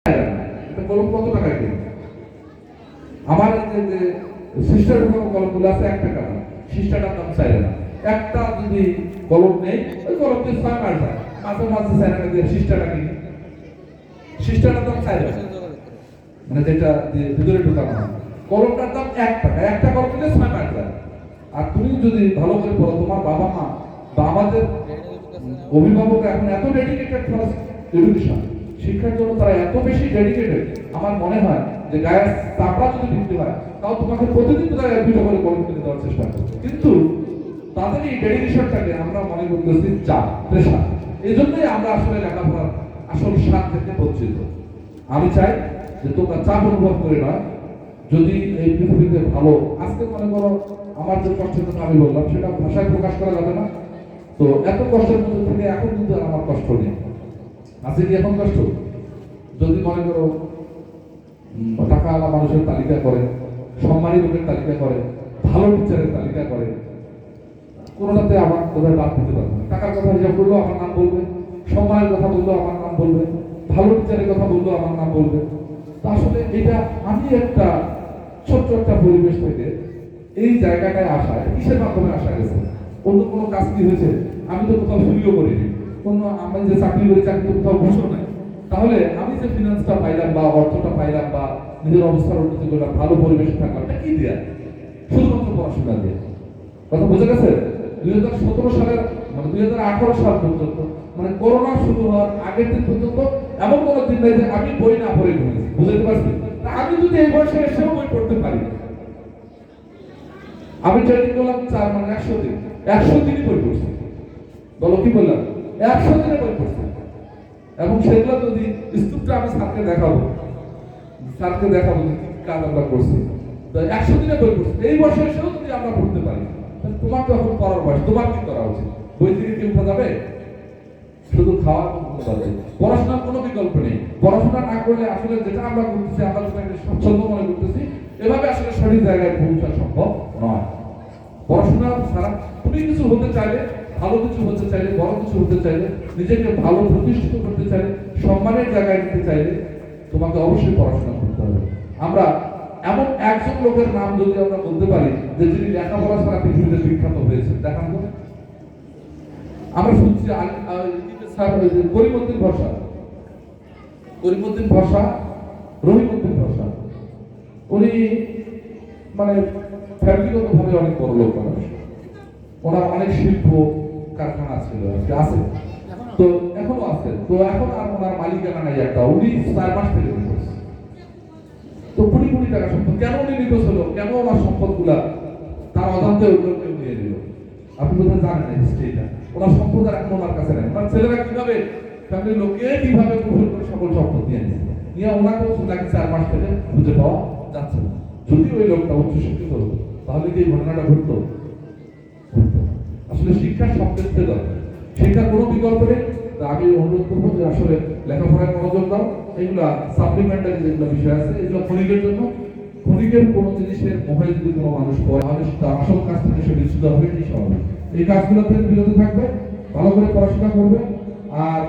কলম কত টাকায় কিনে? আমার যে সিস্টার কলমগুলো আছে 1 টাকা না, সিস্টারটার দাম 4 না। একটা যদি কলম নেই ওই কলম দিয়ে 6 মাস যায়, মাঝে মাঝে 4 টাকা দিয়ে সিস্টারটা কিনি, সিস্টারটার দাম 4 টাকা, মানে যেটা ভিতরে ঢুকানো হয়। কলমটার দাম 1 টাকা, একটা কলম দিলে 6 মাস যায়। আর তুমি যদি ভালো করে পড়ো, তোমার বাবা মা বা আমাদের অভিভাবকরা এখন এত ডেডিকেটেড ফর এডুকেশন, শিক্ষার জন্য তারা এত বেশি ডেডিকেটেড, আমার মনে হয় যে গায়ের চাপড়া যদি বৃদ্ধি হয় তাও তোমাকে প্রতিদিন তারা দুটো করে কলম কিনে দেওয়ার চেষ্টা করছে। কিন্তু তাদের এই ডেডিকেশনটাকে আমরা মনে করতেছি চাপ, প্রেশার। এই জন্যই আমরা আসলে লেখাপড়ার আসল স্বাদ থেকে বঞ্চিত। আমি চাই যে তোমরা চাপ অনুভব করে নয়, যদি এই পৃথিবীতে ভালো, আজকে মনে করো আমার যে কষ্টের কথা আমি বললাম সেটা ভাষায় প্রকাশ করা যাবে না। তো এত কষ্টের মধ্যে থেকে এখন কিন্তু আর আমার কষ্ট নেই। আছে কি এখন কষ্ট? যদি মনে করো টাকাওয়ালা মানুষের তালিকা করে, সম্মানী লোকের তালিকা করে, ভালো টিচারের তালিকা করে, কোনোটাতে আমার কোথায় বাদ দিতে পারবে না। টাকার কথা হিসাব করলেও আমার নাম বলবে, সম্মানের কথা বললেও আমার নাম বলবে, ভালো টিচারের কথা বললেও আমার নাম বলবে। তো আসলে এটা আমি একটা ছোট্ট একটা পরিবেশ থেকে এই জায়গাটায় আসা, কিসের মাধ্যমে আসা গেছে? অন্য কোনো কাজ কি হয়েছে? আমি তো কোথাও চুরিও করিনি, কোনো আমি যে চাকরি করি চাকরি তো কোথাও ঘুষও নাই। তাহলে আমি যে ফিনান্সটা পাইলাম বা অর্থটা পাইলাম বা নিজের অবস্থার উন্নতি করলাম, ভালো পরিবেশে থাকলাম, এটা কি দেয়া? শুধুমাত্র পড়াশোনা দিয়ে। কথা বোঝা গেছে? 2017 সালের মানে 2018 সাল পর্যন্ত, মানে করোনা শুরু হওয়ার আগের দিন পর্যন্ত এমন কোনো দিন নাই যে আমি বই না পড়ে ঘুমিয়েছি। বুঝতে পারছি? আমি যদি এই বয়সে এসেও বই পড়তে পারি, আমি ট্রেনিং করলাম 4 মানে 100 দিন, 100 দিনই বই পড়ছি। বলো কি বললাম? 100 দিনে বই পড়ছি। এবং সেগুলো যদি স্তূপটা আমি স্যারকে দেখাবো যে কাজ আমরা করছি, তো 100 দিনে বই পড়ছি। এই বয়সে এসেও যদি আমরা পড়তে পারি, তাহলে তোমার তো এখন পড়ার বয়স, তোমার কি করা উচিত? বই থেকে কি উঠা যাবে? শুধু খাওয়া যাবে, পড়াশোনার কোনো বিকল্প নেই। পড়াশোনা না করলে আসলে যেটা আমরা করতেছি, আমরা যেটা স্বচ্ছন্দ মনে করতেছি, এভাবে আসলে সঠিক জায়গায় পৌঁছা সম্ভব নয়। পড়াশোনা ছাড়া তুমি কিছু হতে চাইলে, ভালো কিছু হতে চাইলে, বড় কিছু হতে চাইলে, নিজেকে ভালো প্রতিষ্ঠিত করতে চাইলে, সম্মানের জায়গায় নিতে চাইলে তোমাকে অবশ্যই পড়াশোনা করতে হবে। আমরা এমন একজন লোকের নাম যদি আমরা বলতে পারি যে যিনি লেখাপড়া ছাড়া পৃথিবীতে বিখ্যাত হয়েছে, দেখান তো। আমরা শুনছি করিমউদ্দিন ভরসা, রহিমউদ্দিন ভরসা, উনি মানে ফ্যামিলিগত ভাবে অনেক বড় লোক মানুষ। ওনার অনেক শিল্প কারখানা ছিল, আছে, তো এখনো আছে। তো এখন আর ওনার মালিকানা নাই একটা, উনি 4 মাস থেকে নিখোঁজ। তো কোটি কোটি টাকা সম্পদ কেন উনি নিখোঁজ হলো? কেন ওনার সম্পদ গুলা তার অজান্তে অন্য কেউ নিয়ে নিল? আপনি বোধহয় জানেন না হিস্ট্রিটা। ওনার সম্পদ আর এখন ওনার কাছে নাই। ওনার ছেলেরা কিভাবে, ফ্যামিলির লোকে কিভাবে কুফল করে সকল সম্পদ নিয়ে নিয়ে ওনাকেও নাকি 4 মাস থেকে খুঁজে পাওয়া যাচ্ছে না। যদি ওই লোকটা উচ্চশিক্ষিত হতো তাহলে কি এই ঘটনাটা ঘটতো? আসলে শিক্ষার সব ক্ষেত্রে দরকার, শিক্ষার কোনো বিকল্প নেই। আমি অনুরোধ করবো যে আসলে লেখাপড়ায় মনোযোগ দাও। এগুলা সাপ্লিমেন্টারি যেগুলো বিষয় আছে এগুলো ক্ষণিকের জন্য। ক্ষণিকের কোনো জিনিসের মোহে যদি কোনো মানুষ পড়ে তাহলে তার আসল কাজ থেকে সে বিচ্যুত হবে, এই স্বাভাবিক। এই কাজগুলো থেকে বিরত থাকবে, ভালো করে পড়াশোনা করবে। আর